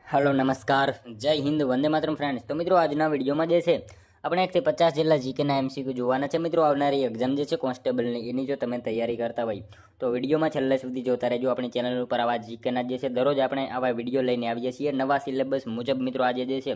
Hello नमस्कार जय Hind Vande Mataram friends. तो मित्रों आज विडियोમાં જે છે આપણે 1 થી 50 જેટલા જીકેના એમસીક્યુ જોવાના છે। મિત્રો આવનારી એક્ઝામ જે છે કોન્સ્ટેબલની એની જો તમે તૈયારી કરતા હોય તો વિડિયોમાં છેલ્લે સુધી જોતા રહેજો। આપણી ચેનલ ઉપર આવા જીકેના જે છે દરરોજ આપણે આવા વિડિયો લઈને આવીએ છીએ નવા સિલેબસ મુજબ। મિત્રો આજે જે છે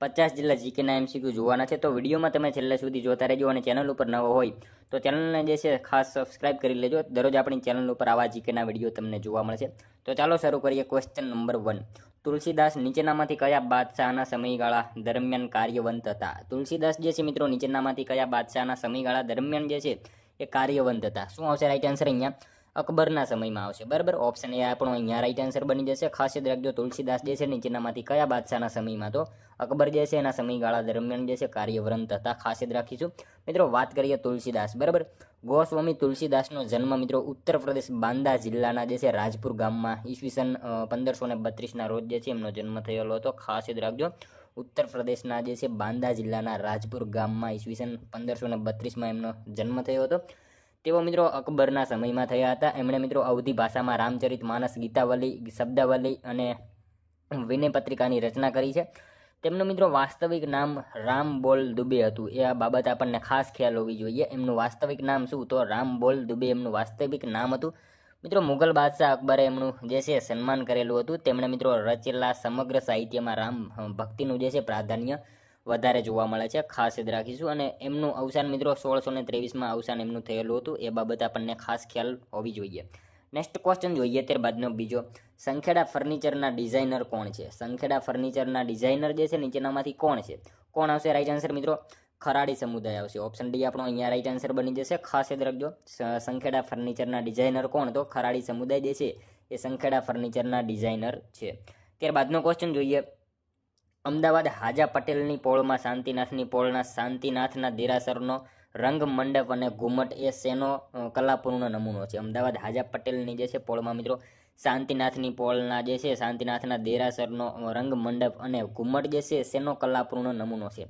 50 જેટલા જીકેના એમસીક્યુ જોવાના છે, તો વિડિયોમાં તમે છેલ્લે સુધી જોતા રહેજો અને ચેનલ ઉપર નવો હોય તો ચેનલને જે છે ખાસ સબસ્ક્રાઇબ કરી લેજો। દરરોજ આપણી ચેનલ ઉપર આવા જીકેના વિડિયો તમને જોવા મળશે। તો ચાલો શરૂ કરીએ। ક્વેશ્ચન નંબર 1, તુલસીદાસ નીચેનામાંથી કયા બાદશાહના સમયગાળા દરમિયાન કાર્યવંત હતા? તુલસીદાસ જે છે મિત્રો નીચેનામાંથી કયા બાદશાહના સમયગાળા દરમિયાન જે છે એ કાર્યવંત હતા? શું આવશે રાઈટ આન્સર? અહીંયા અકબરના સમયમાં આવશે, બરાબર। ઓપ્શન એ આપણો અહીંયા રાઈટ આન્સર બની જશે। ખાસ યાદ રાખજો તુલસીદાસ જે છે નીચેનામાંથી કયા બાદશાહના સમયમાં, તો અકબર જે છે એના સમયગાળા દરમિયાન જે છે કાર્યવંત હતા, ખાસ યાદ રાખીશું। મિત્રો વાત કરીએ તુલસીદાસ, બરાબર। ગોસ્વામી તુલસીદાસનો જન્મ મિત્રો ઉત્તર પ્રદેશ બાંદા જિલ્લાના જે છે રાજપુર ગામમાં ઈસવીસન 1532ના રોજ જે છે એમનો જન્મ થયેલો હતો, ખાસ યાદ રાખજો। ઉત્તર પ્રદેશના જે છે બાંદા જિલ્લાના રાજપુર ગામમાં ઈસવીસન 1532માં એમનો જન્મ થયો હતો। તેઓ મિત્રો અકબરના સમયમાં થયા હતા। એમણે મિત્રો અવધી ભાષામાં રામચરિત માનસ, ગીતાવલી, શબ્દાવલી અને વિનય પત્રિકાની રચના કરી છે। તેમનું મિત્રો વાસ્તવિક નામ રામબોલ દુબે હતું, એ આ બાબત આપણને ખાસ ખ્યાલ હોવી જોઈએ। એમનું વાસ્તવિક નામ શું? તો રામબોલ દુબે એમનું વાસ્તવિક નામ હતું। મિત્રો મુગલ બાદશાહ અકબરે એમનું જે છે સન્માન કરેલું હતું। તેમણે મિત્રો રચેલા સમગ્ર સાહિત્યમાં રામ ભક્તિનું જે છે પ્રાધાન્ય વધારે જોવા મળે છે, ખાસ યાદ રાખીશું। અને એમનું અવસાન મિત્રો 1623માં અવસાન એમનું થયેલું હતું, એ બાબત આપણને ખાસ ખ્યાલ હોવી જોઈએ। નેક્સ્ટ ક્વેશ્ચન જોઈએ ત્યારબાદનો બીજો, સંખેડા ફર્નિચરના ડિઝાઇનર કોણ છે? સંખેડા ફર્નિચરના ડિઝાઇનર જે છે નીચેનામાંથી કોણ છે? કોણ આવશે રાઈટ આન્સર મિત્રો? ખરાડી સમુદાય આવશે। ઓપ્શન ડી આપણો અહીંયા રાઈટ આન્સર બની જશે, ખાસ યાદ રાખજો। સંખેડા ફર્નિચરના ડિઝાઇનર કોણ? તો ખરાડી સમુદાય જે છે એ સંખેડા ફર્નિચરના ડિઝાઇનર છે। ત્યારબાદનો ક્વેશ્ચન જોઈએ, અમદાવાદ હાજા પટેલની પોળમાં શાંતિનાથની પોળના શાંતિનાથના દેરાસરનો રંગ મંડપ અને ઘુમટ એ શેનો કલાપૂર્ણ નમૂનો છે? અમદાવાદ હાજા પટેલની જે છે પોળમાં મિત્રો શાંતિનાથની પોળના જે છે શાંતિનાથના દેરાસરનો રંગ મંડપ અને ઘુમટ જે છે શેનો કલાપૂર્ણ નમૂનો છે?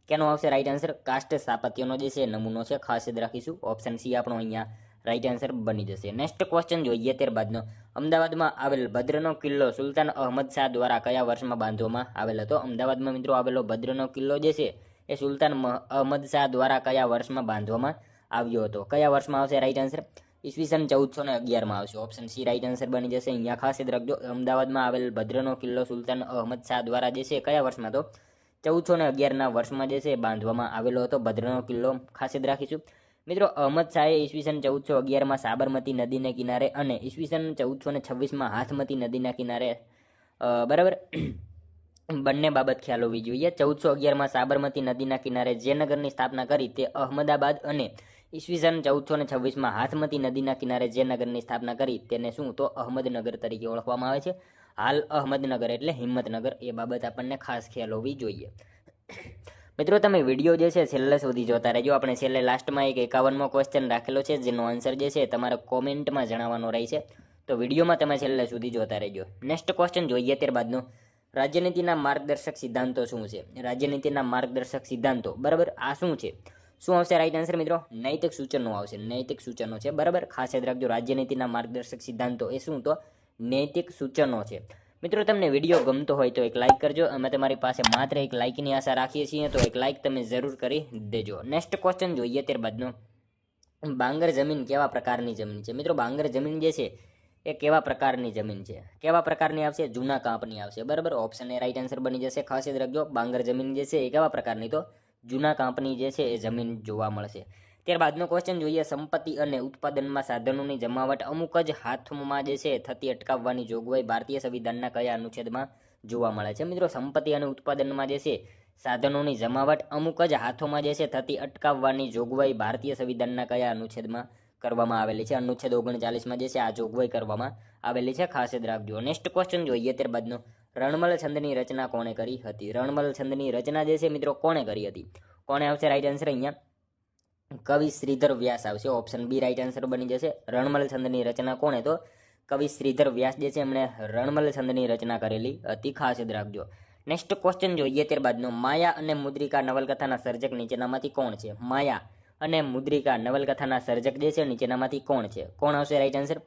કેનો આવશે રાઈટ આન્સર? કાષ્ટ સ્થાપત્યનો જે છે નમૂનો છે, ખાસ યાદ રાખીશું। ઓપ્શન સી આપણો અહીંયા રાઈટ આન્સર બની જશે। નેક્સ્ટ ક્વેશ્ચન જોઈએ ત્યારબાદનો, અમદાવાદમાં આવેલ ભદ્રનો કિલ્લો સુલતાન અહમદ શાહ દ્વારા કયા વર્ષમાં બાંધવામાં આવેલ હતો? અમદાવાદમાં મિત્રો આવેલો ભદ્રનો કિલ્લો જે છે એ સુલતાન અહમદ શાહ દ્વારા કયા વર્ષમાં બાંધવામાં આવ્યો હતો? કયા વર્ષમાં આવશે રાઈટ આન્સર? ઈસવીસન 1411માં આવશે। ઓપ્શન સી રાઈટ આન્સર બની જશે। અહીંયા ખાસ યાદ રાખજો અમદાવાદમાં આવેલ ભદ્રનો કિલ્લો સુલતાન અહમદ શાહ દ્વારા જે છે કયા વર્ષમાં, તો 1411ના વર્ષમાં જે છે બાંધવામાં આવેલો હતો ભદ્રનો કિલ્લો, ખાસ યાદ રાખીશું। મિત્રો અહમદ શાહે ઈસવીસન 1411માં સાબરમતી નદીને કિનારે અને ઈસવીસન 1426માં હાથમતી નદીના કિનારે, બરાબર, બંને બાબત ખ્યાલ હોવી જોઈએ। 1411માં સાબરમતી નદીના કિનારે જે નગરની સ્થાપના કરી તે અહમદાબાદ અને ઈસવીસન 1426માં હાથમતી નદીના કિનારે જે નગરની સ્થાપના કરી તેને શું, તો અહમદનગર તરીકે ઓળખવામાં આવે છે। હાલ અહમદનગર એટલે હિંમતનગર, એ બાબત આપણને ખાસ ખ્યાલ હોવી જોઈએ। મિત્રો તમે વિડીયો જે છે છેલ્લે સુધી જોતા રહેજો। આપણે છેલ્લે લાસ્ટમાં એક 51મો ક્વેશ્ચન રાખેલો છે જેનો આન્સર જે છે તમારે કોમેન્ટમાં જણાવવાનો રહેશે, તો વિડીયોમાં તમે છેલ્લે સુધી જોતા રહેજો। નેક્સ્ટ ક્વેશ્ચન જોઈએ ત્યારબાદનો, રાજ્યનીતિના માર્ગદર્શક સિદ્ધાંતો શું છે? રાજ્યનીતિના માર્ગદર્શક સિદ્ધાંતો, બરાબર, આ શું છે? શું આવશે રાઈટ આન્સર મિત્રો? નૈતિક સૂચનો આવશે, નૈતિક સૂચનો છે, બરાબર, ખાસ યાદ રાખજો રાજ્યનીતિના માર્ગદર્શક સિદ્ધાંતો એ શું, તો નૈતિક સૂચનો છે। મિત્રો તમને વિડીયો ગમતો હોય તો એક લાઇક કરજો, અમે તમારી પાસે માત્ર એક લાઇકની આશા રાખીએ છીએ, તો એક લાઇક તમે જરૂર કરી દેજો। નેક્સ્ટ ક્વેશ્ચન જોઈએ ત્યારબાદનો, બાંગર જમીન કેવા પ્રકારની જમીન છે? મિત્રો બાંગર જમીન જે છે એ કેવા પ્રકારની જમીન છે? કેવા પ્રકારની આવશે? જૂના કાંપની આવશે, બરાબર, ઓપ્શન એ રાઈટ આન્સર બની જશે। ખાસ યાદ રાખજો બાંગર જમીન જે છે એ કેવા પ્રકારની, તો જૂના કાંપની જે છે એ જમીન જોવા મળશે। ત્યારબાદનો ક્વેશ્ચન જોઈએ, સંપત્તિ અને ઉત્પાદનમાં સાધનોની જમાવટ અમુક જ હાથમાં જે છે થતી અટકાવવાની જોગવાઈ ભારતીય સંવિધાનના કયા અનુચ્છેદમાં જોવા મળે છે? મિત્રો સંપત્તિ અને ઉત્પાદનમાં જે છે સાધનોની જમાવટ અમુક જ હાથોમાં જે છે થતી અટકાવવાની જોગવાઈ ભારતીય સંવિધાનના કયા અનુચ્છેદમાં કરવામાં આવેલી છે? અનુચ્છેદ 39માં જે છે આ જોગવાઈ કરવામાં આવેલી છે, ખાસ યાદ રાખજો। નેક્સ્ટ ક્વેશ્ચન જોઈએ ત્યારબાદનો, રણમલ છંદની રચના કોણે કરી હતી? રણમલ છંદની રચના જે છે મિત્રો કોણે કરી હતી? કોણે આવશે રાઈટ આન્સર? અહીંયા કવિ શ્રીધર વ્યાસ આવશે। ઓપ્શન બી રાઈટ આન્સર બની જશે। રણમલ છંદની રચના કોણે, તો કવિ શ્રીધર વ્યાસ જે છે એમણે રણમલ છંદની રચના કરેલી હતી, ખાસ યાદ રાખજો। નેક્સ્ટ ક્વેશ્ચન જોઈએ ત્યારબાદનો, માયા અને મુદ્રિકા નવલકથાના સર્જક નીચેનામાંથી કોણ છે? માયા અને મુદ્રિકા નવલકથાના સર્જક જે છે નીચેનામાંથી કોણ છે? કોણ આવશે રાઈટ આન્સર?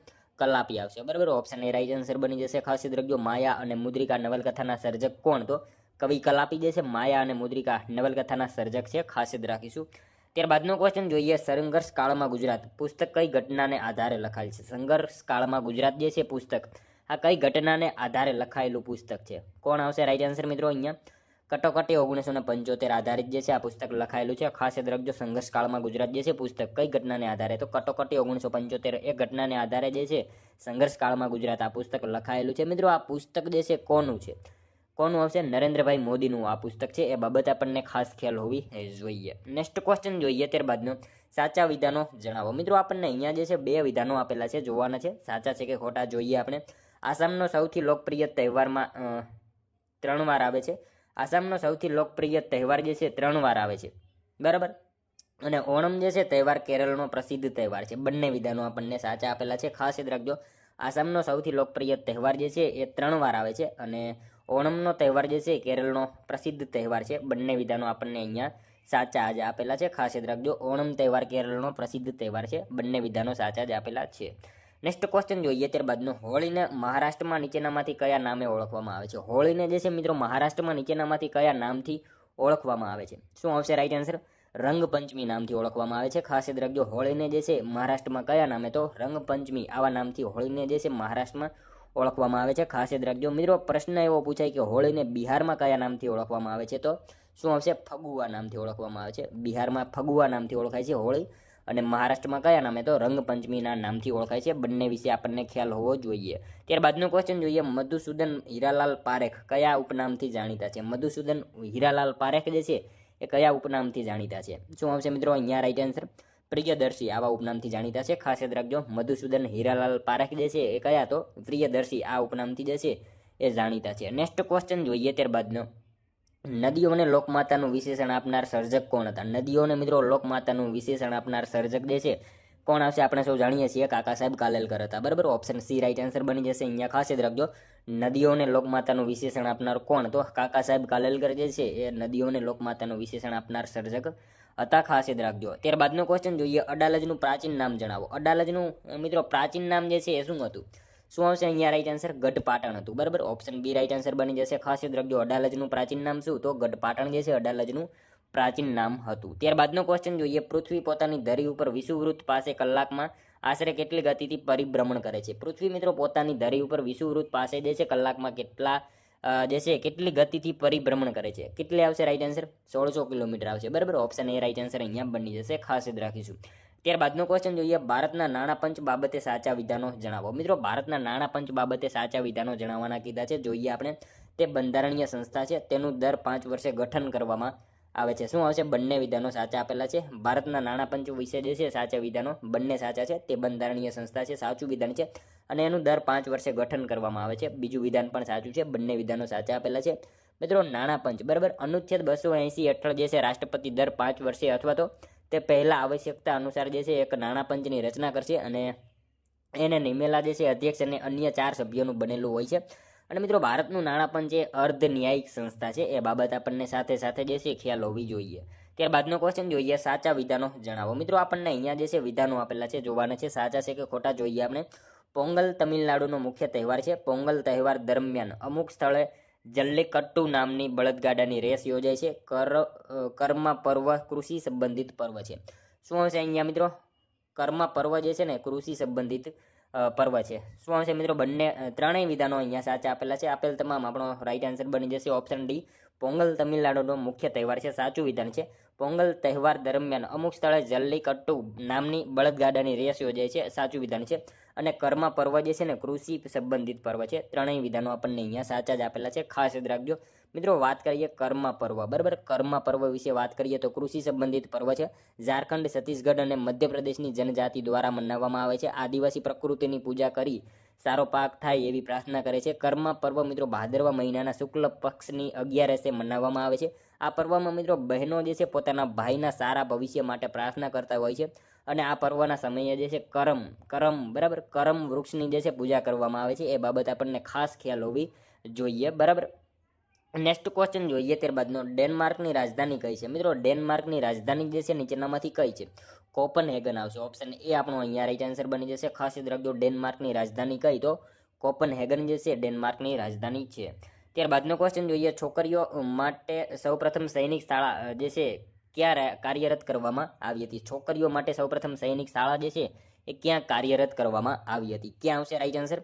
કલાપી આવશે, બરાબર. ઓપ્શન એ રાઈટ આન્સર બની જશે. ખાસ યાદ રાખજો, માયા અને મુદ્રિકા નવલકથાના સર્જક કોણ? તો કવિ કલાપી જે છે માયા અને મુદ્રિકા નવલકથાના સર્જક છે, ખાસ યાદ રાખીશું. ત્યારબાદનો ક્વેશ્ચન જોઈએ, સંઘર્ષ કાળમાં ગુજરાત પુસ્તક કઈ ઘટનાને આધારે લખાયેલ છે? સંઘર્ષ કાળમાં ગુજરાત જે છે પુસ્તક, આ કઈ ઘટનાને આધારે લખાયેલું પુસ્તક છે? કોણ આવશે રાઈટ આન્સર મિત્રો? અહીંયા કટોકટી 1975 આધારિત જે છે આ પુસ્તક લખાયેલું છે. ખાસ યાદ રાખજો, સંઘર્ષ કાળમાં ગુજરાત જે છે પુસ્તક કઈ ઘટનાને આધારે? તો કટોકટી 1975 એ ઘટનાને આધારે જે છે સંઘર્ષ કાળમાં ગુજરાત આ પુસ્તક લખાયેલું છે. મિત્રો આ પુસ્તક જે છે કોનું છે? કોનું આવશે? નરેન્દ્રભાઈ મોદીનું આ પુસ્તક છે. એ બાબત આપણને ખાસ ખ્યાલ હોવી જોઈએ. નેક્સ્ટ ક્વેશ્ચન જોઈએ ત્યારબાદનો, સાચા વિધાનો જણાવો. મિત્રો આપણને અહીંયા જે છે 2 વિધાનો આપેલા છે, જોવાના છે. સાચા છે કે ખોટા જોઈએ આપણે. આસામનો સૌથી લોકપ્રિય તહેવારમાં 3 વાર આવે છે. આસામનો સૌથી લોકપ્રિય તહેવાર જે છે 3 વાર આવે છે, બરાબર. અને ઓણમ જે છે તહેવાર કેરળનો પ્રસિદ્ધ તહેવાર છે. બંને વિધાનો આપણને સાચા આપેલા છે. ખાસ યાદ રાખજો, આસામનો સૌથી લોકપ્રિય તહેવાર જે છે એ 3 વાર આવે છે અને ઓણમનો તહેવાર જે છે કેરળનો પ્રસિદ્ધ તહેવાર છે. બંને વિધાનો આપણને અહીંયા સાચા જ આપેલા છે. ખાસ યાદ રાખજો, ઓણમ તહેવાર કેરળનો પ્રસિદ્ધ તહેવાર છે. બંને વિધાનો સાચા જ આપેલા છે. નેક્સ્ટ ક્વેશ્ચન જોઈએ ત્યારબાદનો, હોળીને મહારાષ્ટ્રમાં નીચેનામાંથી કયા નામે ઓળખવામાં આવે છે? હોળીને જે છે મિત્રો મહારાષ્ટ્રમાં નીચેનામાંથી કયા નામથી ઓળખવામાં આવે છે? શું આવશે રાઈટ આન્સર? રંગપંચમી નામથી ઓળખવામાં આવે છે. ખાસ યાદ રાખજો, હોળીને જે છે મહારાષ્ટ્રમાં કયા નામે? તો રંગપંચમી આવા નામથી હોળીને જે છે મહારાષ્ટ્રમાં ઓળખવામાં આવે છે. ખાસ યાદ રાખજો મિત્રો, પ્રશ્ન એવો પૂછાય કે હોળીને બિહારમાં કયા નામથી ઓળખવામાં આવે છે? તો શું આવશે? ફગુઆ નામથી ઓળખવામાં આવે છે. બિહારમાં ફગુઆ નામથી ઓળખાય છે હોળી, અને મહારાષ્ટ્રમાં કયા નામે? તો રંગપંચમીના નામથી ઓળખાય છે. બંને વિશે આપણને ખ્યાલ હોવો જોઈએ. ત્યારબાદનો ક્વેશ્ચન જોઈએ, મધુસૂદન હીરાલાલ પારેખ કયા ઉપનામથી જાણીતા છે? મધુસૂદન હીરાલાલ પારેખ જે છે એ કયા ઉપનામથી જાણીતા છે? શું આવશે મિત્રો અહીંયા રાઈટ આન્સર? પ્રિયદર્શી આવા ઉપનામથી જાણીતા છે. ખાસ યાદ રાખજો, મધુસૂદન હીરાલાલ પારેખ જે છે એ કયા? તો પ્રિયદર્શી આ ઉપનામથી જે છે એ જાણીતા છે. નેક્સ્ટ ક્વેશ્ચન જોઈએ ત્યારબાદનો, નદીઓને લોકમાતાનું વિશેષણ આપનાર સર્જક કોણ હતા? નદીઓને મિત્રો લોકમાતાનું વિશેષણ આપનાર સર્જક જે છે કોણ આવશે? આપણે સૌ જાણીએ છીએ કાકા સાહેબ કાલેલકર હતા, બરાબર. ઓપ્શન સી રાઈટ આન્સર બની જશે. અહીંયા ખાસ યાદ રાખજો, નદીઓને લોકમાતાનું વિશેષણ આપનાર કોણ? તો કાકા સાહેબ કાલેલકર જે છે એ નદીઓને લોકમાતાનું વિશેષણ આપનાર સર્જક હતા. ખાસ યાદ રાખજો. ત્યારબાદનો ક્વેશ્ચન જોઈએ, અડાલજનું પ્રાચીન નામ જણાવો. અડાલજનું મિત્રો પ્રાચીન નામ જે છે એ શું હતું? શું આવશે અહીંયા રાઈટ આન્સર? ગઢપાટણ હતું, બરાબર. ઓપ્શન બી રાઈટ આન્સર બની જશે. ખાસ યાદ રાખજો, અડાલજનું પ્રાચીન નામ શું? તો ગઢપાટણ જે છે અડાલજનું પ્રાચીન નામ હતું. ત્યારબાદનો ક્વેશ્ચન જોઈએ, પૃથ્વી પોતાની ધરી ઉપર વિષુવવૃત્ત પાસે કલાકમાં આશરે કેટલી ગતિથી પરિભ્રમણ કરે છે? પૃથ્વી મિત્રો પોતાની ધરી ઉપર વિષુવવૃત્ત પાસે જે છે કલાકમાં કેટલી ગતિથી પરિભ્રમણ કરે છે? કેટલી આવશે રાઈટ આન્સર? 1600 કિલોમીટર આવશે, બરાબર. ઓપ્શન એ રાઈટ આન્સર અહીંયા બની જશે. ખાસ યાદ રાખીશું. ત્યારબાદનો ક્વેશ્ચન જોઈએ, ભારતના નાણાં પંચ બાબતે સાચા વિધાનો જણાવો. મિત્રો ભારતના નાણાં પંચ બાબતે સાચા વિધાનો જણાવવાના કીધા છે. જોઈએ આપણે, તે બંધારણીય સંસ્થા છે, તેનું દર 5 વર્ષે ગઠન કરવામાં આવે છે. શું આવશે? બંને વિધાનો સાચા આપેલા છે. ભારતના નાણાં પંચ વિશે જે છે સાચા વિધાનો બંને સાચા છે. તે બંધારણીય સંસ્થા છે, સાચું વિધાન છે, અને એનું દર 5 વર્ષે ગઠન કરવામાં આવે છે. બીજું વિધાન પણ સાચું છે. બંને વિધાનો સાચા આપેલા છે. મિત્રો નાણાં પંચ, બરાબર, અનુચ્છેદ 280 હેઠળ જે છે રાષ્ટ્રપતિ દર 5 વર્ષે અથવા તો તે પહેલા આવશ્યકતા અનુસાર જે છે એક નાણાં પંચની રચના કરશે અને એને નિમેલા જે છે અધ્યક્ષ અને અન્ય 4 સભ્યોનું બનેલું હોય છે. અને મિત્રો ભારતનું નાણાં પંચ એ અર્ધ ન્યાયિક સંસ્થા છે. એ બાબત આપણને સાથે સાથે જે છે ખ્યાલ હોવી જોઈએ. ત્યારબાદનો ક્વેશ્ચન જોઈએ, સાચા વિધાનો જણાવો. મિત્રો આપણને અહીંયા જે છે વિધાનો આપેલા છે, જોવાના છે. સાચા છે કે ખોટા જોઈએ આપણે. પોંગલ તમિલનાડુનો મુખ્ય તહેવાર છે. પોંગલ તહેવાર દરમિયાન અમુક સ્થળે જલ્લીકટ્ટુ નામની બળદગાડાની રેસ યોજાય છે. કર્મા પર્વ કૃષિ સંબંધિત પર્વ છે. શું આવશે અહીંયા મિત્રો? કર્મા પર્વ જે છે ને કૃષિ સંબંધિત પર્વ છે. શું આવશે મિત્રો? ત્રણેય વિધાનો અહીંયા સાચા આપેલા છે. આપેલ તમામ આપણો રાઈટ આન્સર બની જશે. ઓપ્શન ડી, પોંગલ તમિલનાડુનો મુખ્ય તહેવાર છે, સાચું વિધાન છે. પોંગલ તહેવાર દરમિયાન અમુક સ્થળે જલ્લીકટ્ટુ નામની બળદગાડાની રેસ યોજાય છે, સાચું વિધાન છે. અને કર્મા પર્વ જે છે ને કૃષિ સંબંધિત પર્વ છે. ત્રણેય વિધાનો આપણને અહીંયા સાચા જ આપેલા છે. ખાસ યાદ રાખજો મિત્રો. વાત કરીએ કર્મા પર્વ, બરાબર. કર્મા પર્વ વિશે વાત કરીએ તો કૃષિ સંબંધિત પર્વ છે. ઝારખંડ, છત્તીસગઢ અને મધ્યપ્રદેશની જનજાતિ દ્વારા મનાવવામાં આવે છે. આદિવાસી પ્રકૃતિની પૂજા કરી સારો પાક થાય એવી પ્રાર્થના કરે છે. કર્મા પર્વ મિત્રો ભાદરવા મહિનાના શુક્લ પક્ષની 11 મનાવવામાં આવે છે. આ પર્વમાં મિત્રો બહેનો જે છે પોતાના ભાઈના સારા ભવિષ્ય માટે પ્રાર્થના કરતા હોય છે. અને આ પર્વના સમયે જે છે કરમ બરાબર, કરમ વૃક્ષની જે છે પૂજા કરવામાં આવે છે. એ બાબત આપણને ખાસ ખ્યાલ હોવી જોઈએ, બરાબર. નેક્સ્ટ ક્વેશ્ચન જોઈએ ત્યારબાદનો, ડેનમાર્કની રાજધાની કઈ છે? મિત્રો ડેનમાર્કની રાજધાની જે છે નીચેનામાંથી કઈ છે? કોપનહેગન આવશે. ઓપ્શન એ આપણો અહીંયા રાઈટ આન્સર બની જશે. ખાસ યાદ રાખજો, ડેનમાર્કની રાજધાની કઈ? તો કોપનહેગન જે છે ડેનમાર્કની રાજધાની છે. ત્યારબાદનો ક્વેશ્ચન જોઈએ, છોકરીઓ માટે સૌપ્રથમ સૈનિક શાળા જે છે ક્યાં કાર્યરત કરવામાં આવી હતી? છોકરીઓ માટે સૌપ્રથમ સૈનિક શાળા જે છે એ ક્યાં કાર્યરત કરવામાં આવી હતી? ક્યાં આવશે રાઈટ આન્સર?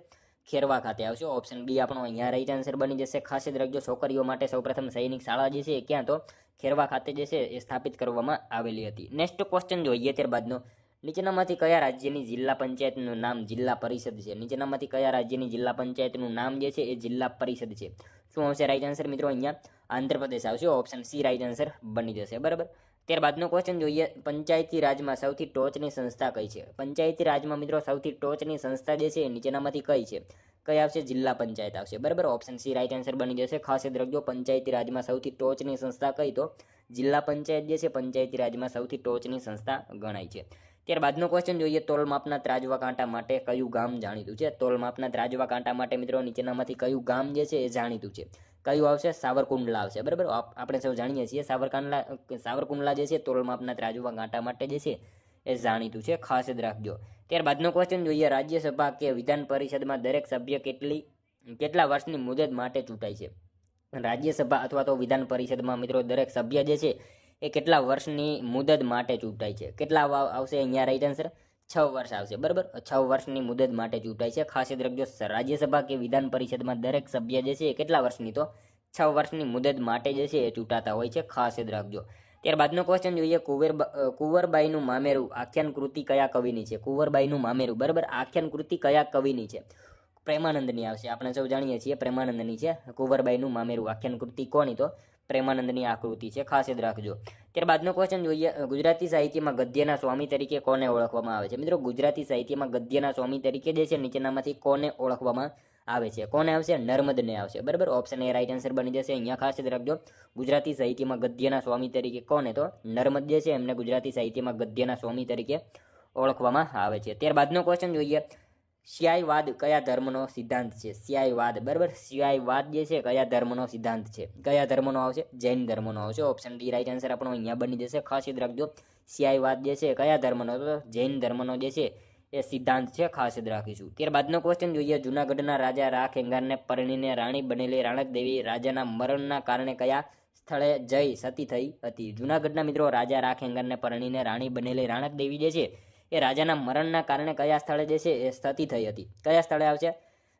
ખેરવા ખાતે આવશે. ઓપ્શન બી આપણો અહીંયા રાઈટ આન્સર બની જશે. ખાસ યાદ રાખજો, છોકરીઓ માટે સૌપ્રથમ સૈનિક શાળા જે છે ક્યાં? તો ખેરવા ખાતે જે છે એ સ્થાપિત કરવામાં આવેલી હતી. નેક્સ્ટ ક્વેશ્ચન જોઈએ ત્યારબાદનો, નીચેનામાંથી કયા રાજ્યની જિલ્લા પંચાયતનું નામ જિલ્લા પરિષદ છે? નીચેનામાંથી કયા રાજ્યની જિલ્લા પંચાયતનું નામ જે છે એ જિલ્લા પરિષદ છે? શું આવશે રાઈટ આન્સર? મિત્રો અહીંયા આંધ્રપ્રદેશ આવશે. ઓપ્શન સી રાઈટ આન્સર બની જશે. બરાબર. ત્યારબાદનો ક્વેશ્ચન જોઈએ, પંચાયતી રાજમાં સૌથી ટોચની સંસ્થા કઈ છે? પંચાયતી રાજમાં મિત્રો સૌથી ટોચની સંસ્થા જે છે નીચેનામાંથી કઈ છે? કઈ આવશે? જિલ્લા પંચાયત આવશે. બરાબર. ઓપ્શન સી રાઈટ આન્સર બની જશે. ખાસ યાદ રાખજો, પંચાયતી રાજમાં સૌથી ટોચની સંસ્થા કઈ? તો જિલ્લા પંચાયત જે છે પંચાયતી રાજમાં સૌથી ટોચની સંસ્થા ગણાય છે. ત્યારબાદનો ક્વેશ્ચન જોઈએ, તોલમાપના ત્રાજવા કાંટા માટે કયું ગામ જાણીતું છે? તોલમાપના ત્રાજવા કાંટા માટે મિત્રો નીચેનામાંથી કયું ગામ જે છે એ જાણીતું છે? કયું આવશે? સાવરકુંડલા આવશે. બરાબર. આપણે સૌ જાણીએ છીએ સાવરકુંડલા જે છે તોલમાપના ત્રાજવા કાંટા માટે જે છે એ જાણીતું છે. ખાસ યાદ રાખજો. ત્યારબાદનો ક્વેશ્ચન જોઈએ, રાજ્યસભા કે વિધાન પરિષદમાં દરેક સભ્ય કેટલા વર્ષની મુદત માટે ચૂંટાય છે? રાજ્યસભા અથવા તો વિધાન પરિષદમાં મિત્રો દરેક સભ્ય જે છે એ કેટલા વર્ષની મુદત માટે ચૂંટાય છે? કેટલા આવશે અહીંયા રાઈટ આન્સર? 6 વર્ષ આવશે. બરાબર. 6 વર્ષની મુદત માટે ચૂંટાય છે. ખાસ યાદ રાખજો, રાજ્યસભા કે વિધાન પરિષદમાં દરેક સભ્ય જે છે એ કેટલા વર્ષની? તો 6 વર્ષની મુદત માટે જે છે એ ચૂંટાતા હોય છે. ખાસ યાદ રાખજો. ત્યારબાદનો ક્વેશ્ચન જોઈએ, કુંવરબાઈનું મામેરું આખ્યાન કૃતિ કયા કવિની છે? કુંવરબાઈનું મામેરું. બરાબર. આખ્યાન કૃતિ કયા કવિની છે? પ્રેમાનંદની આવશે. આપણે સૌ જાણીએ છીએ પ્રેમાનંદની છે કુંવરબાઈનું મામેરું. આખ્યાન કૃતિ કોની? તો પ્રેમાનંદની આકૃતિ છે. ખાસ યાદ રાખજો. ત્યારબાદનો ક્વેશ્ચન જોઈએ, ગુજરાતી સાહિત્યમાં ગદ્યના સ્વામી તરીકે કોને ઓળખવામાં આવે છે? મિત્રો ગુજરાતી સાહિત્યમાં ગદ્યના સ્વામી તરીકે જે છે નીચેનામાંથી કોને ઓળખવામાં આવે છે? કોને આવશે? નર્મદને આવશે. બરાબર. ઓપ્શન એ રાઈટ આન્સર બની જશે. અહીંયા ખાસ યાદ રાખજો, ગુજરાતી સાહિત્યમાં ગદ્યના સ્વામી તરીકે કોને? તો નર્મદ જે છે એમને ગુજરાતી સાહિત્યમાં ગદ્યના સ્વામી તરીકે ઓળખવામાં આવે છે. ત્યારબાદનો ક્વેશ્ચન જોઈએ, સ્યાયવાદ કયા ધર્મનો સિદ્ધાંત છે? સ્યાયવાદ. બરાબર. સ્યાયવાદ જે છે કયા ધર્મનો સિદ્ધાંત છે? કયા ધર્મનો આવશે? જૈન ધર્મનો આવશે. ઓપ્શન ડી રાઈટ આન્સર આપણો અહીંયા બની જશે. ખાસ યાદ રાખજો, સ્યાયવાદ જે છે કયા ધર્મનો? તો જૈન ધર્મનો જે છે એ સિદ્ધાંત છે. ખાસ યાદ રાખીશું. ત્યારબાદનો ક્વેશ્ચન જોઈએ, જૂનાગઢના રાજા રાખેંગારને પરણીને રાણી બનેલી રાણક દેવી રાજાના મરણના કારણે કયા સ્થળે જઈ સતી થઈ હતી? જૂનાગઢના મિત્રો રાજા રાખેંગારને પરણીને રાણી બનેલી રાણક દેવી જે છે એ રાજાના મરણના કારણે કયા સ્થળે જે છે એ સતી થઈ હતી? કયા સ્થળે આવશે?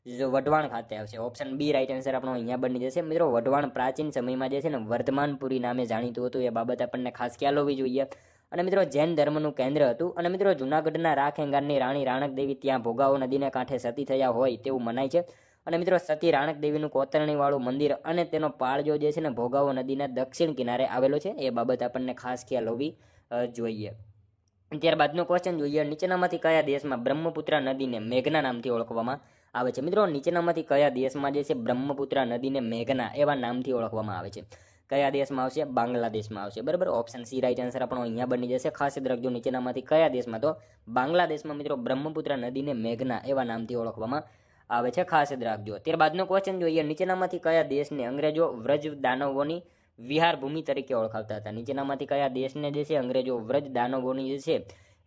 વઢવાણ ખાતે આવશે. ઓપ્શન બી રાઈટ આન્સર આપણો અહીંયા બની જશે. મિત્રો વઢવાણ પ્રાચીન સમયમાં જે છે ને વર્ધમાનપુરી નામે જાણીતું હતું. એ બાબત આપણને ખાસ ખ્યાલ હોવી જોઈએ. અને મિત્રો જૈન ધર્મનું કેન્દ્ર હતું. અને મિત્રો જૂનાગઢના રાખેંગારની રાણી રાણક દેવી ત્યાં ભોગાવો નદીને કાંઠે સતી થયા હોય તેવું મનાય છે. અને મિત્રો સતી રાણક દેવીનું કોતરણીવાળું મંદિર અને તેનો પાળજો જે છે ને ભોગાવો નદીના દક્ષિણ કિનારે આવેલો છે. એ બાબત આપણને ખાસ ખ્યાલ હોવી જોઈએ. ત્યારબાદનો ક્વેશ્ચન જોઈએ, નીચેનામાંથી કયા દેશમાં બ્રહ્મપુત્ર નદીને મેઘના નામથી ઓળખવામાં આવે છે? મિત્રો નીચેનામાંથી કયા દેશમાં જે છે બ્રહ્મપુત્ર નદીને મેઘના એવા નામથી ઓળખવામાં આવે છે? કયા દેશમાં આવશે? બાંગ્લાદેશમાં આવશે. બરાબર. ઓપ્શન સી રાઈટ આન્સર આપણો અહીંયા બની જશે. ખાસ યાદ રાખજો, નીચેનામાંથી કયા દેશમાં? તો બાંગ્લાદેશમાં મિત્રો બ્રહ્મપુત્ર નદીને મેઘના એવા નામથી ઓળખવામાં આવે છે. ખાસ યાદ રાખજો. ત્યારબાદનો ક્વેશ્ચન જોઈએ, નીચેનામાંથી કયા દેશને અંગ્રેજો વ્રજ દાનવોની વિહાર ભૂમિ તરીકે ઓળખાવતા હતા? નીચેનામાંથી કયા દેશને જે છે અંગ્રેજો વ્રજ દાનવોની જે છે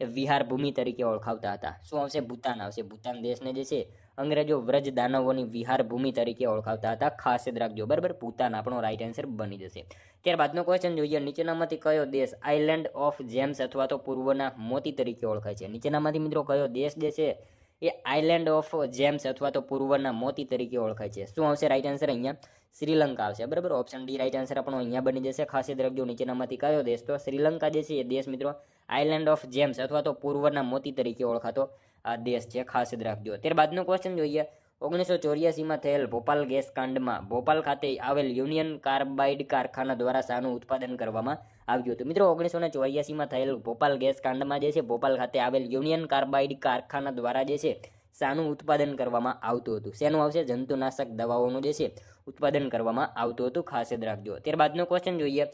એ વિહાર ભૂમિ તરીકે ઓળખાવતા હતા? શું આવશે? ભૂતાન આવશે. ભૂતાન દેશને જે છે અંગ્રેજો વ્રજ દાનવોની વિહાર ભૂમિ તરીકે ઓળખાવતા હતા. ખાસ યાદ રાખજો. બરાબર. ભૂતાન આપણો રાઈટ આન્સર બની જશે. ત્યારબાદનો ક્વેશ્ચન જોઈએ, નીચેનામાંથી કયો દેશ આઇલેન્ડ ઓફ જેમ્સ અથવા તો પૂર્વના મોતી તરીકે ઓળખાય છે? નીચેનામાંથી મિત્રો કયો દેશ જે છે એ આઇલેન્ડ ઓફ જેમ્સ અથવા તો પૂર્વના મોતી તરીકે ઓળખાય છે? શું આવશે રાઈટ આન્સર? અહીંયા શ્રીલંકા આવશે. બરાબર. ઓપ્શન ડી રાઈટ આન્સર આપણો અહીંયા બની જશે. ખાસ યાદ રાખજો, નીચેનામાંથી કયો દેશ? તો શ્રીલંકા જે છે એ દેશ મિત્રો આઇલેન્ડ ઓફ જેમ્સ અથવા તો પૂર્વના મોતી તરીકે ઓળખાતો આ દેશ છે. ખાસ યાદ રાખજો. ત્યારબાદનો ક્વેશ્ચન જોઈએ, 1984માં થયેલ ભોપાલ ગેસ કાંડમાં ભોપાલ ખાતે આવેલ યુનિયન કાર્બાઇડ કારખાના દ્વારા શાનું ઉત્પાદન કરવામાં આવ્યું હતું? મિત્રો 1984માં થયેલ ભોપાલ ગેસ કાંડમાં જે છે ભોપાલ ખાતે આવેલ યુનિયન કાર્બાઇડ કારખાના દ્વારા જે છે શાનું ઉત્પાદન કરવામાં આવતું હતું? શેનું આવશે? જંતુનાશક દવાઓનું જે છે ઉત્પાદન કરવામાં આવતું હતું. ખાસ યાદ રાખજો. ત્યારબાદનો ક્વેશ્ચન જોઈએ,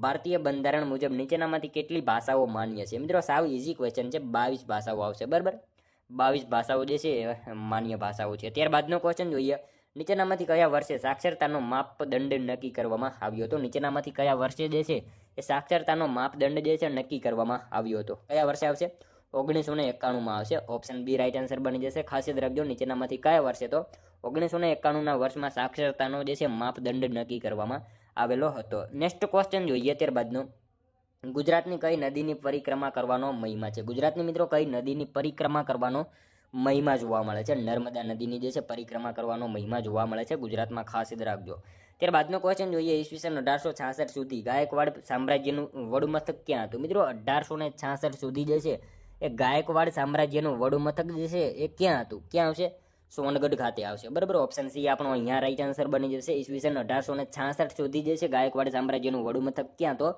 ભારતીય બંધારણ મુજબ નીચેનામાંથી કેટલી ભાષાઓ માન્ય છે? મિત્રો સાવ ઇઝી ક્વેશ્ચન છે. 22 ભાષાઓ આવશે. બરાબર. 22 ભાષાઓ જે છે માન્ય ભાષાઓ છે. ત્યારબાદનો ક્વેશ્ચન જોઈએ, નીચેનામાંથી કયા વર્ષે સાક્ષરતાનો માપદંડ નક્કી કરવામાં આવ્યો હતો? નીચેનામાંથી કયા વર્ષે જે છે એ સાક્ષરતાનો માપદંડ જે છે નક્કી કરવામાં આવ્યો હતો? કયા વર્ષે આવશે? 1991માં આવશે. ઓપ્શન બી રાઈટ આન્સર બની જશે. ખાસ યાદ રાખજો, નીચેનામાંથી કયા વર્ષે? તો 1991ના વર્ષમાં સાક્ષરતાનો જે છે માપદંડ નક્કી કરવામાં આવેલો હતો. નેક્સ્ટ ક્વેશ્ચન જોઈએ ત્યારબાદનો. ગુજરાતની કઈ નદીની પરિક્રમા કરવાનો મહિમા છે? ગુજરાતની મિત્રો કઈ નદીની પરિક્રમા કરવાનો મહિમા જોવા મળે છે? નર્મદા નદીની જે છે પરિક્રમા કરવાનો મહિમા જોવા મળે છે ગુજરાતમાં. ખાસ યાદ રાખજો. ત્યારબાદનો ક્વેશ્ચન જોઈએ. ઈસવીસન 1866 સુધી ગાયકવાડ સામ્રાજ્યનું વડુમથક ક્યાં હતું? મિત્રો 1866 સુધી જે છે એ ગાયકવાડ સામ્રાજ્યનું વડુમથક જે છે એ ક્યાં હતું? ક્યાં આવશે? સોનગઢ ખાતે આવશે. બરાબર. ઓપ્શન સી આપણો અહીંયા રાઈટ આન્સર બની જશે. ઈસવીસન 1866 સુધી જે છે ગાયકવાડ સામ્રાજ્યનું વડુમથક ક્યાં? તો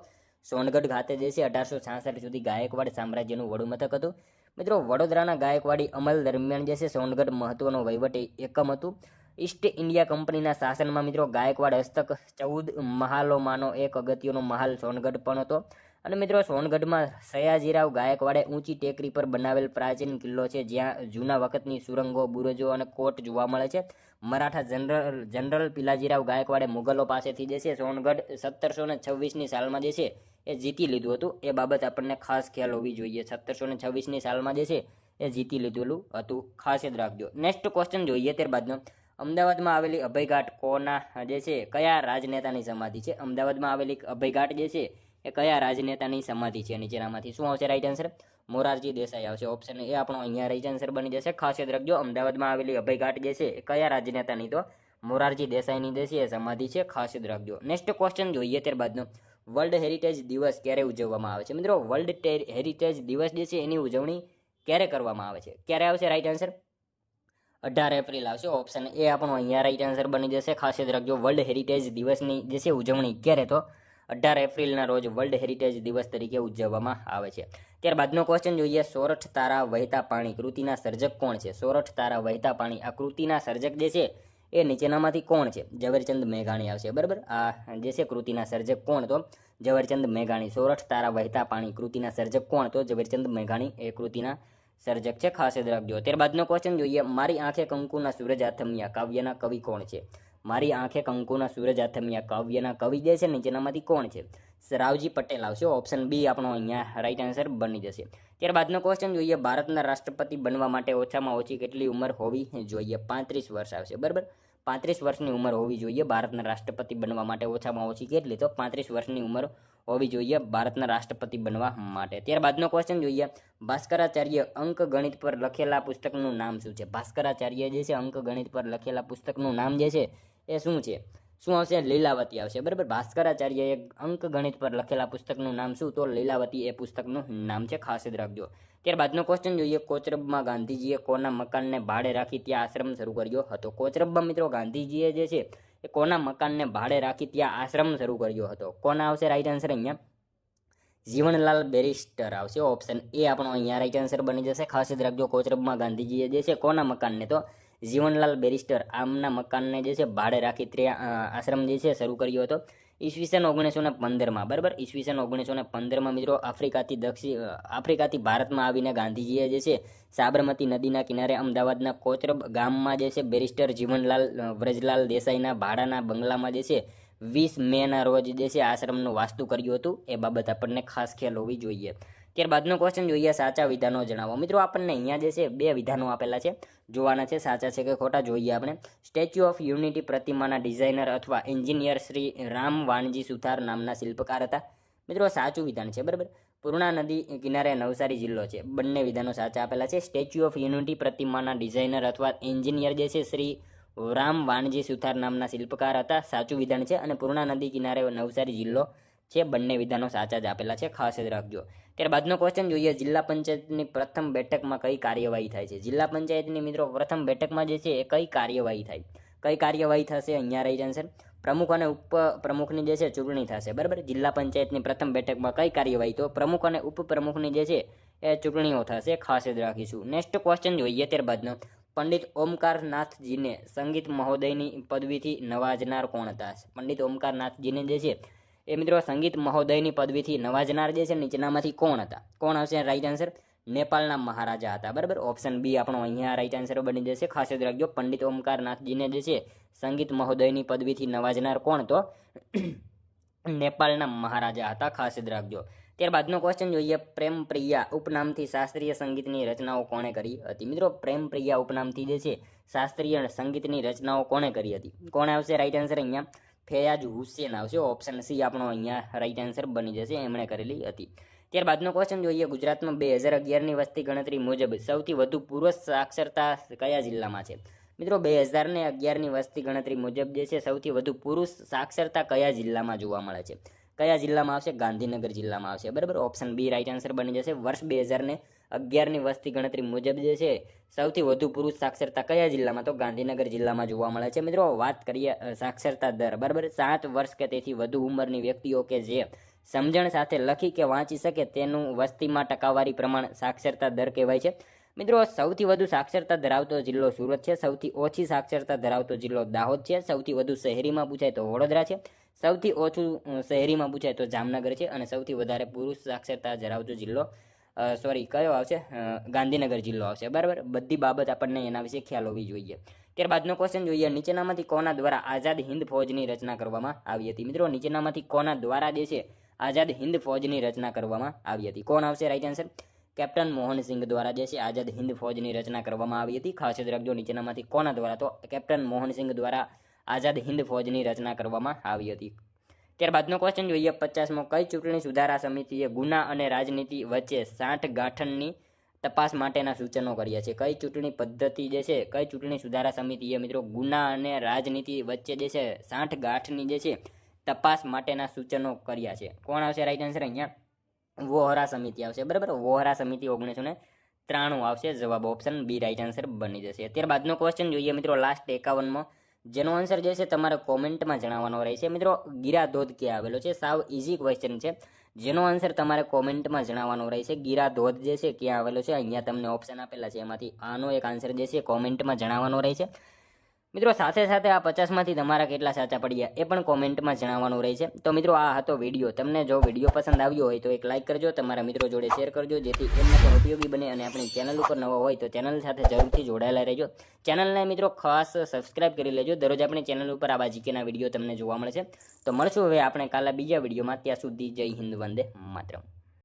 સોનગઢ ખાતે જે છે 1866 સુધી ગાયકવાડ સામ્રાજ્યનું વડુમથક હતું. મિત્રો વડોદરાના ગાયકવાડી અમલ દરમિયાન જે છે સોનગઢ મહત્વનો વહીવટી એકમ હતું. ઈસ્ટ ઇન્ડિયા કંપનીના શાસનમાં મિત્રો ગાયકવાડ હસ્તક 14 મહાલોમાંનો એક અગત્યનો મહાલ સોનગઢ પણ હતો. અને મિત્રો સોનગઢમાં સયાજીરાવ ગાયકવાડે ઊંચી ટેકરી પર બનાવેલ પ્રાચીન કિલ્લો છે, જ્યાં જૂના વખતની સુરંગો, બુરજો અને કોટ જોવા મળે છે. મરાઠા જનરલ પિલાજીરાવ ગાયકવાડે મુગલો પાસેથી જે છે સોનગઢ 1726ની સાલમાં જે છે એ જીતી લીધું હતું. એ બાબત આપણને ખાસ ખ્યાલ હોવી જોઈએ. 1726ની સાલમાં જે છે એ જીતી લીધેલું હતું. ખાસ યાદ રાખજો. નેક્સ્ટ ક્વેશ્ચન જોઈએ ત્યારબાદનો. અમદાવાદમાં આવેલી અભયઘાટ કોના જે છે કયા રાજનેતાની સમાધિ છે? અમદાવાદમાં આવેલી અભયઘાટ જે છે એ કયા રાજનેતાની સમાધિ છે? નીચેનામાંથી શું આવશે રાઈટ આન્સર? મોરારજી દેસાઈ આવશે. ઓપ્શન એ આપણો અહીંયા રાઈટ આન્સર બની જશે. ખાસ યાદ રાખજો, અમદાવાદમાં આવેલી અભયઘાટ જે છે એ કયા રાજનેતાની? તો મોરારજી દેસાઈની જે છે એ સમાધિ છે. ખાસ યાદ રાખજો. નેક્સ્ટ ક્વેશ્ચન જોઈએ ત્યારબાદનો. વર્લ્ડ હેરિટેજ દિવસ ક્યારે ઉજવવામાં આવે છે? મિત્રો વર્લ્ડ હેરિટેજ દિવસ જે છે એની ઉજવણી ક્યારે કરવામાં આવે છે? ક્યારે આવશે રાઈટ આન્સર? 18 એપ્રિલ આવશે. ઓપ્શન એ આપણો અહીંયા રાઈટ આન્સર બની જશે. ખાસ યાદ રાખજો, વર્લ્ડ હેરિટેજ દિવસની જે છે ઉજવણી ક્યારે? તો 18 એપ્રિલના રોજ વર્લ્ડ હેરિટેજ દિવસ તરીકે ઉજવવામાં આવે છે. ત્યારબાદનો ક્વેશ્ચન જોઈએ. સોરઠ તારા વહેતા પાણી કૃતિના સર્જક કોણ છે? સોરઠ તારા વહેતા પાણી આ કૃતિના સર્જક જે છે એ નીચેનામાંથી કોણ છે? ઝવેરચંદ મેઘાણી આવશે. બરાબર. આ જે છે કૃતિના સર્જક કોણ? તો ઝવેરચંદ મેઘાણી. સોરઠ તારા વહેતા પાણી કૃતિના સર્જક કોણ? તો ઝવેરચંદ મેઘાણી એ કૃતિના સર્જક છે. ખાસ યાદ રાખજો. ત્યારબાદનો ક્વેશ્ચન જોઈએ. મારી આંખે કંકુના સૂરજ આથમ્યા કાવ્યના કવિ કોણ છે? મારી આંખે કંકુના સૂરજ આથમ્યા કાવ્યના કવિ જે છે નીચેનામાંથી કોણ છે? રાવજી પટેલ આવશે. ઓપ્શન બી આપણો અહીંયા રાઈટ આન્સર બની જશે. ત્યારબાદનો ક્વેશ્ચન જોઈએ. ભારતના રાષ્ટ્રપતિ બનવા માટે ઓછામાં ઓછી કેટલી ઉંમર હોવી જોઈએ? 35 વર્ષ આવશે. બરાબર. 35 વર્ષની ઉંમર હોવી જોઈએ ભારતના રાષ્ટ્રપતિ બનવા માટે. ઓછામાં ઓછી કેટલી? તો 35 વર્ષની ઉંમર હોવી જોઈએ ભારતના રાષ્ટ્રપતિ બનવા માટે. ત્યારબાદનો ક્વેશ્ચન જોઈએ. ભાસ્કરાચાર્ય અંક ગણિત પર લખેલા પુસ્તકનું નામ શું છે? ભાસ્કરાચાર્ય જે છે અંક ગણિત પર લખેલા પુસ્તકનું નામ જે છે એ શું છે? શું આવશે? લીલાવતી આવશે. બરાબર. ભાસ્કરાચાર્યએ અંક ગણિત પર લખેલા પુસ્તકનું નામ શું? તો લીલાવતી એ પુસ્તકનું નામ છે. ખાસ યાદ રાખજો. ત્યારબાદનો ક્વેશ્ચન જોઈએ. કોચરબમાં ગાંધીજીએ કોના મકાનને ભાડે રાખી ત્યાં આશ્રમ શરૂ કર્યો હતો? કોચરબમાં મિત્રો ગાંધીજીએ જે છે એ કોના મકાનને ભાડે રાખી ત્યાં આશ્રમ શરૂ કર્યો હતો? કોના આવશે રાઈટ આન્સર? અહીંયા જીવનલાલ બેરિસ્ટર આવશે. ઓપ્શન એ આપણો અહીંયા રાઈટ આન્સર બની જશે. ખાસ યાદ રાખજો, કોચરબમાં ગાંધીજીએ જે છે કોના મકાનને? તો જીવનલાલ બેરિસ્ટર આમના મકાનને જે છે ભાડે રાખી ત્યાં આશ્રમ જે છે શરૂ કર્યો હતો ઈસવીસન 1915માં. બરાબર. ઈસવીસન 1915માં મિત્રો આફ્રિકાથી ભારતમાં આવીને ગાંધીજીએ જે છે સાબરમતી નદીના કિનારે અમદાવાદના કોચરબ ગામમાં જે છે બેરિસ્ટર જીવનલાલ વ્રજલાલ દેસાઈના ભાડાના બંગલામાં જે છે 20 મેના રોજ જે છે આશ્રમનું વાસ્તુ કર્યું હતું. એ બાબત આપણને ખાસ ખ્યાલ હોવી જોઈએ. ત્યારબાદનો ક્વેશ્ચન જોઈએ. સાચા વિધાનો જણાવો. મિત્રો આપણને અહીંયા જે છે 2 વિધાનો આપેલા છે, જોવાના છે સાચા છે કે ખોટા. જોઈએ આપણે. સ્ટેચ્યુ ઓફ યુનિટી પ્રતિમાના ડિઝાઇનર અથવા એન્જિનિયર શ્રી રામ વાણજી સુથાર નામના શિલ્પકાર હતા. મિત્રો સાચું વિધાન છે. બરાબર. પૂર્ણા નદી કિનારે નવસારી જિલ્લો છે. બંને વિધાનો સાચા આપેલા છે. સ્ટેચ્યુ ઓફ યુનિટી પ્રતિમાના ડિઝાઇનર અથવા એન્જિનિયર જે છે શ્રી રામ વાણજી સુથાર નામના શિલ્પકાર હતા. સાચું વિધાન છે. અને પૂર્ણા નદી કિનારે નવસારી જિલ્લો છે. બંને વિધાનો સાચા જ આપેલા છે. ખાસ યાદ રાખજો. ત્યારબાદનો ક્વેશ્ચન જોઈએ. જિલ્લા પંચાયતની પ્રથમ બેઠકમાં કઈ કાર્યવાહી થાય છે? જિલ્લા પંચાયતની મિત્રો પ્રથમ બેઠકમાં જે છે એ કઈ કાર્યવાહી થાય? કઈ કાર્યવાહી થશે? અહીંયા રાઈટ આન્સર પ્રમુખ અને ઉપપ્રમુખની જે છે ચૂંટણી થશે. બરાબર. જિલ્લા પંચાયતની પ્રથમ બેઠકમાં કઈ કાર્યવાહી? તો પ્રમુખ અને ઉપપ્રમુખની જે છે એ ચૂંટણીઓ થશે. ખાસ યાદ રાખીશું. નેક્સ્ટ ક્વેશ્ચન જોઈએ. ત્યારબાદનો. પંડિત ઓમકારનાથજીને સંગીત મહોદયની પદવીથી નવાજનાર કોણ હતા? પંડિત ઓમકારનાથજીને જે છે એ મિત્રો સંગીત મહોદયની પદવીથી નવાજનાર જે છે નીચેનામાંથી કોણ હતા? કોણ આવશે રાઈટ આન્સર? નેપાળના મહારાજા હતા. બરાબર, ઓપ્શન બી આપણો અહીંયા રાઈટ આન્સર બની જશે. ખાસ યાદ રાખજો, પંડિત ઓમકારનાથજીને જે છે સંગીત મહોદયની પદવીથી નવાજનાર કોણ? તો નેપાળના મહારાજા હતા. ખાસ યાદ રાખજો. ત્યારબાદનો ક્વેશ્ચન જોઈએ, પ્રેમ પ્રિયા ઉપનામથી શાસ્ત્રીય સંગીતની રચનાઓ કોણે કરી હતી? મિત્રો, પ્રેમ પ્રિયા ઉપનામથી જે છે શાસ્ત્રીય સંગીતની રચનાઓ કોણે કરી હતી? કોણ આવશે રાઈટ આન્સર અહીંયા? ફૈયાજ હુસેન આવશે. ઓપ્શન સી આપણો અહીંયા રાઈટ આન્સર બની જશે, એમણે કરેલી હતી. ત્યારબાદનો ક્વેશ્ચન જોઈએ, ગુજરાતમાં 2011ની વસ્તી ગણતરી મુજબ સૌથી વધુ પુરુષ સાક્ષરતા કયા જિલ્લામાં છે? મિત્રો, 2011ની વસ્તી ગણતરી મુજબ જે છે સૌથી વધુ પુરુષ સાક્ષરતા કયા જિલ્લામાં જોવા મળે છે? કયા જિલ્લામાં આવશે? ગાંધીનગર જિલ્લામાં આવશે. બરાબર, ઓપ્શન બી રાઈટ આન્સર બની જશે. વર્ષ 2011ની વસ્તી ગણતરી મુજબ જે છે સૌથી વધુ પુરુષ સાક્ષરતા કયા જિલ્લામાં? તો ગાંધીનગર જિલ્લામાં જોવા મળે છે. મિત્રો, વાત કરીએ સાક્ષરતા દર. બરાબર, 7 વર્ષ કે તેથી વધુ ઉંમરની વ્યક્તિઓ કે જે સમજણ સાથે લખી કે વાંચી શકે તેનું વસ્તીમાં ટકાવારી પ્રમાણ સાક્ષરતા દર કહેવાય છે. મિત્રો, સૌથી વધુ સાક્ષરતા ધરાવતો જિલ્લો સુરત છે. સૌથી ઓછી સાક્ષરતા ધરાવતો જિલ્લો દાહોદ છે. સૌથી વધુ શહેરીમાં પૂછાય તો વડોદરા છે. સૌથી ઓછું શહેરીમાં પૂછાય તો જામનગર છે. અને સૌથી વધારે પુરુષ સાક્ષરતા ધરાવતો જિલ્લો કયો આવશે? ગાંધીનગર જિલ્લો આવશે. બરાબર, બધી બાબત આપણને એના વિશે ખ્યાલ હોવી જોઈએ. ત્યારબાદનો ક્વેશ્ચન જોઈએ, નીચેનામાંથી કોના દ્વારા આઝાદ હિન્દ ફૌજની રચના કરવામાં આવી હતી? મિત્રો, નીચેનામાંથી કોના દ્વારા જે છે આઝાદ હિન્દ ફૌજની રચના કરવામાં આવી હતી? કોણ આવશે રાઈટ આન્સર? કેપ્ટન મોહનસિંહ દ્વારા જે છે આઝાદ હિન્દ ફૌજની રચના કરવામાં આવી હતી. ખાસ યાદ રાખજો, નીચેનામાંથી કોના દ્વારા? તો કેપ્ટન મોહનસિંહ દ્વારા આઝાદ હિન્દ ફૌજની રચના કરવામાં આવી હતી. ત્યારબાદનો ક્વેશ્ચન જોઈએ, 50મો, કઈ ચૂંટણી સુધારા સમિતિએ ગુના અને રાજનીતિ વચ્ચે સાંઠગાંઠની તપાસ માટેના સૂચનો કર્યા છે? કઈ ચૂંટણી પદ્ધતિ જે છે, કઈ ચૂંટણી સુધારા સમિતિએ મિત્રો ગુના અને રાજનીતિ વચ્ચે જે છે સાંઠગાંઠની જે છે તપાસ માટેના સૂચનો કર્યા છે? કોણ આવશે રાઈટ આન્સર અહીંયા? વોહરા સમિતિ આવશે. બરાબર, વોહરા સમિતિ 1993 આવશે. જવાબ ઓપ્શન બી રાઈટ આન્સર બની જશે. ત્યારબાદનો ક્વેશ્ચન જોઈએ મિત્રો, લાસ્ટ 51મો, જેનો આન્સર જે છે તમારે કોમેન્ટમાં જણાવવાનો રહેશે. મિત્રો, ગીરા ધોધ ક્યાં આવેલો છે? સાવ ઇઝી ક્વેશ્ચન છે, જેનો આન્સર તમારે કોમેન્ટમાં જણાવવાનો રહેશે. ગીરા ધોધ જે છે ક્યાં આવેલો છે? અહીંયા તમને ઓપ્શન આપેલા છે, એમાંથી આનો એક આન્સર જે છે કોમેન્ટમાં જણાવવાનો રહેશે. મિત્રો, સાથે સાથે આ 50માંથી તમારા કેટલા સાચા પડ્યા એ પણ કોમેન્ટમાં જણાવવાનું રહેશે. તો મિત્રો, આ હતો વિડીયો. તમને જો વિડીયો પસંદ આવ્યો હોય તો એક લાઇક કરજો, તમારા મિત્રો જોડે શેર કરજો, જેથી એમને પણ ઉપયોગી બને. અને આપણી ચેનલ ઉપર નવા હોય તો ચેનલ સાથે જરૂરથી જોડાયેલા રહેજો. ચેનલને મિત્રો ખાસ સબસ્ક્રાઇબ કરી લેજો. દરરોજ આપણી ચેનલ ઉપર આવા જીકેના વિડીયો તમને જોવા મળશે. તો મળશું હવે આપણે કાલે બીજા વિડીયોમાં. ત્યાં સુધી જય હિન્દ, વંદે માતરમ.